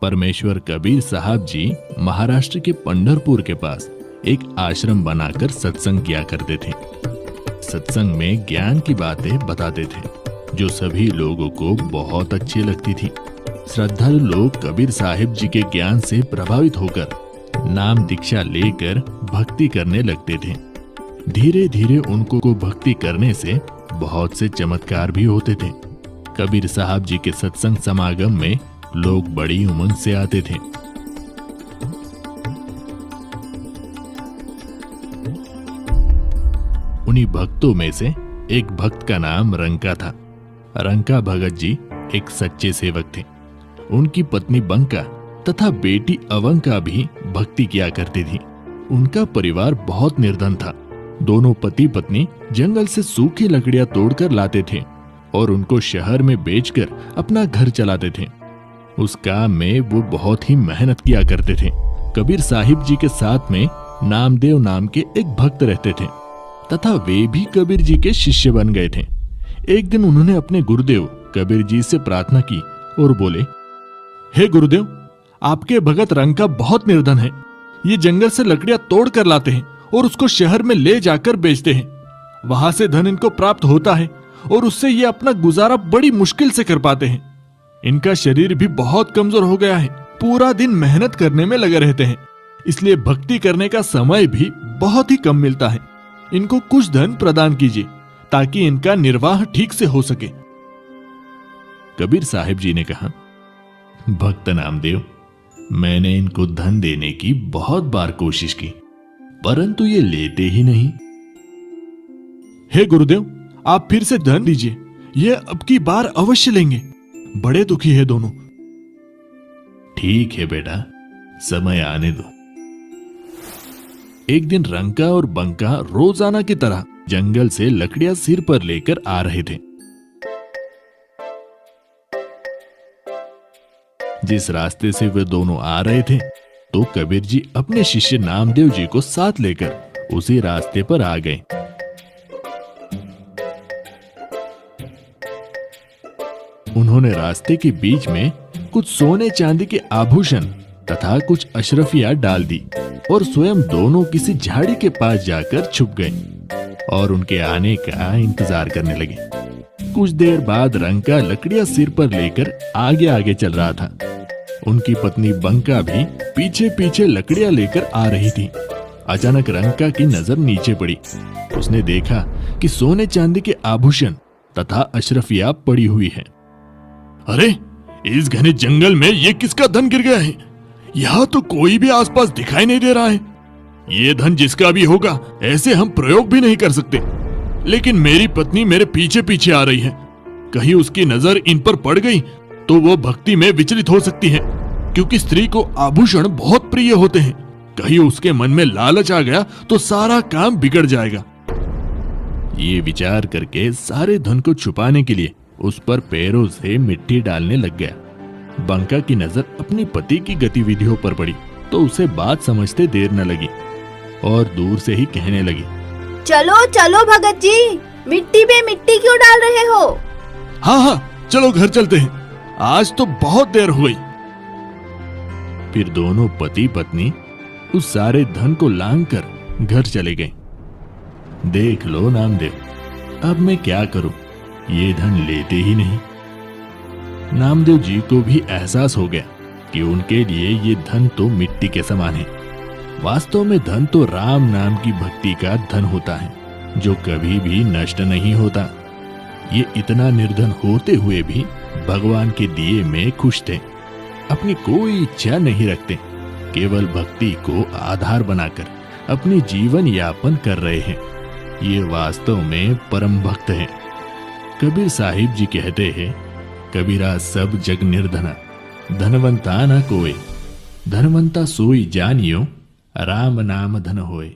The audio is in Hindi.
परमेश्वर कबीर साहब जी महाराष्ट्र के पंढरपुर के पास एक आश्रम बनाकर सत्संग किया करते थे। सत्संग में ज्ञान की बातें बताते थे जो सभी लोगों को बहुत अच्छी लगती थी। श्रद्धालु लोग कबीर साहिब जी के ज्ञान से प्रभावित होकर नाम दीक्षा लेकर भक्ति करने लगते थे। धीरे धीरे उनको भक्ति करने से बहुत से चमत्कार भी होते थे। कबीर साहब जी के सत्संग समागम में लोग बड़ी उमंग से आते थे। उन्हीं भक्तों में से एक भक्त का नाम रंका था। रंका भगत जी एक सच्चे सेवक थे। उनकी पत्नी बंका तथा बेटी अवंका भी भक्ति किया करती थी। उनका परिवार बहुत निर्धन था। दोनों पति पत्नी जंगल से सूखी लकड़ियां तोड़कर लाते थे और उनको शहर में बेचकर अपना घर चलाते थे। उस काम में वो बहुत ही मेहनत किया करते थे। कबीर साहिब जी के साथ में नामदेव नाम के एक भक्त रहते थे तथा वे भी कबीर जी के शिष्य बन गए थे। एक दिन उन्होंने अपने गुरुदेव कबीर जी से प्रार्थना की और बोले, हे गुरुदेव, आपके भगत रंका बहुत निर्धन है। ये जंगल से लकड़ियां तोड़ कर लाते हैं और उसको शहर में ले जाकर बेचते हैं। वहां से धन इनको प्राप्त होता है और उससे ये अपना गुजारा बड़ी मुश्किल से कर पाते हैं। इनका शरीर भी बहुत कमजोर हो गया है। पूरा दिन मेहनत करने में लगे रहते हैं, इसलिए भक्ति करने का समय भी बहुत ही कम मिलता है। इनको कुछ धन प्रदान कीजिए ताकि इनका निर्वाह ठीक से हो सके। कबीर साहिब जी ने कहा, भक्त नामदेव, मैंने इनको धन देने की बहुत बार कोशिश की, परंतु ये लेते ही नहीं। हे गुरुदेव, आप फिर से धन दीजिए, ये अब की बार अवश्य लेंगे। बड़े दुखी है दोनों। ठीक है बेटा, समय आने दो। एक दिन रंका और बंका रोजाना की तरह जंगल से लकड़ियां सिर पर लेकर आ रहे थे। जिस रास्ते से वे दोनों आ रहे थे तो कबीर जी अपने शिष्य नामदेव जी को साथ लेकर उसी रास्ते पर आ गए। उन्होंने रास्ते के बीच में कुछ सोने चांदी के आभूषण तथा कुछ अशरफियां डाल दी और स्वयं दोनों किसी झाड़ी के पास जाकर छुप गए और उनके आने का इंतजार करने लगे। कुछ देर बाद रंका लकड़ियां सिर पर लेकर आगे आगे चल रहा था। उनकी पत्नी बंका भी पीछे पीछे लकड़ियां लेकर आ रही थी। अचानक रंका की नजर नीचे पड़ी। उसने देखा कि सोने चांदी के आभूषण तथा अशरफियां पड़ी हुई है। अरे, इस घने जंगल में ये किसका धन गिर गया है? यहाँ तो कोई भी आसपास दिखाई नहीं दे रहा है। ये धन जिसका भी होगा, ऐसे हम प्रयोग भी नहीं कर सकते। लेकिन मेरी पत्नी मेरे पीछे पीछे आ रही है। कहीं उसकी नजर इन पर पड़ गई तो वो भक्ति में विचलित हो सकती है, क्योंकि स्त्री को आभूषण बहुत प्रिय होते हैं। कहीं उसके मन में लालच आ गया तो सारा काम बिगड़ जाएगा। ये विचार करके सारे धन को छुपाने के लिए उस पर पैरों से मिट्टी डालने लग गया। बंका की नजर अपने पति की गतिविधियों पर पड़ी तो उसे बात समझते देर न लगी और दूर से ही कहने लगी, चलो चलो भगत जी, मिट्टी पे मिट्टी क्यों डाल रहे हो? हाँ हाँ, चलो घर चलते हैं, आज तो बहुत देर हो गई। फिर दोनों पति पत्नी उस सारे धन को लांघकर घर चले गए। देख लो नामदेव, अब मैं क्या करूं, ये धन लेते ही नहीं। नामदेव जी को भी एहसास हो गया कि उनके लिए ये धन तो मिट्टी के समान है। वास्तव में धन तो राम नाम की भक्ति का धन होता है, जो कभी भी नष्ट नहीं होता। ये इतना निर्धन होते हुए भी भगवान के दिए में खुश थे। अपनी कोई इच्छा नहीं रखते, केवल भक्ति को आधार बनाकर अपनी जीवन यापन कर रहे हैं। ये वास्तव में परम भक्त हैं। कबीर साहिब जी कहते हैं, कबीरा सब जग निर्धना, धनवंता न कोय, धनवंता सोई जानियो, राम नाम धन होए।